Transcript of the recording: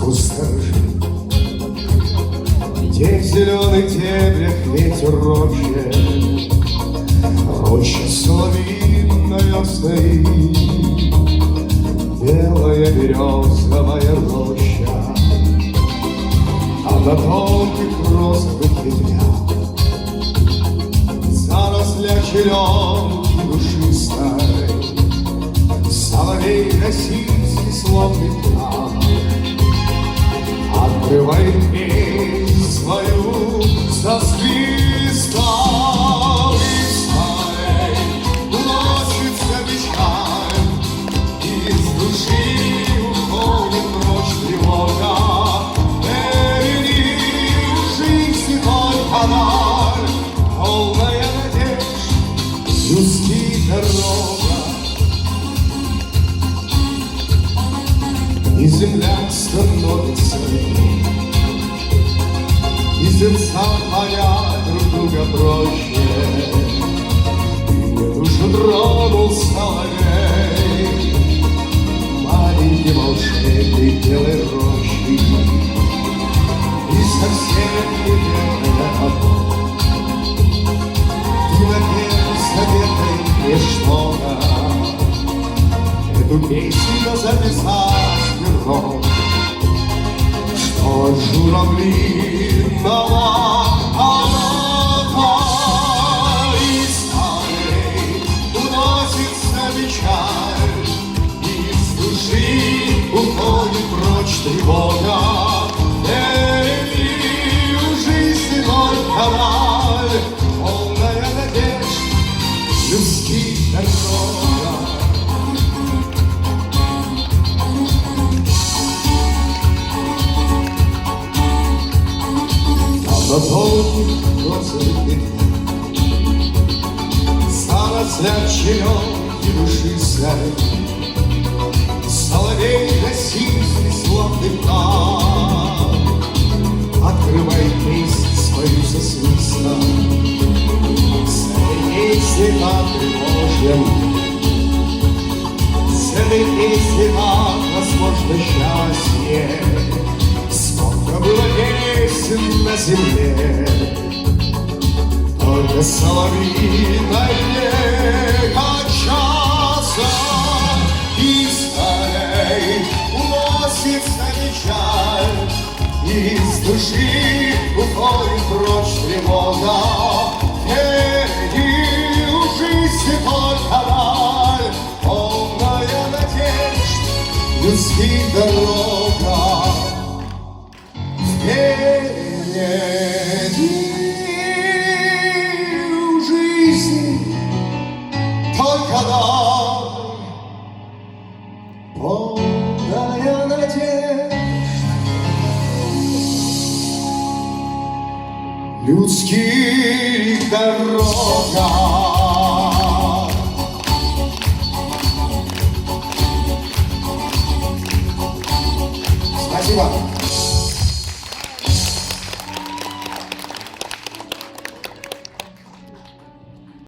сказку сторожит. Где в зеленых дебрях ветер ропщет, роща соловьиная стоит, белая березовая роща, а на тонких розовых ветвях зарослях черемухи душистой соловей российский словный прах открывает песнь свою со свистом. Из полей уносится печаль, из души уходит прочь тревога. Впереди в жизни только даль, полная надежд, людских дорога. И земля становится, и сердца понять друг друга проще. И мне душу тронул соловей, маленький волшебник белой рощи. И совсем не бедная одно, и напел советой мне что-то. Эту песню записать пером, что журавлиного полета из полей уносится печаль, из души уходит прочь тревога. Впереди в жизни только даль, полная надежд, людских дорога. На долгих розовых ветвях зарослях черемухи душистой соловей российский словный прах открывает песнь свою со свистом. С этой песни так тревожен, с этой песни так возможно счастье. Сколько было песен на земле, только соловьиной не качался. Из полей уносится печаль, из души уходит прочь тревога. Впереди в жизни только даль, полная надежд, людских дорога. Впереди в жизни только даль, полная надежд, людских дорога. Спасибо.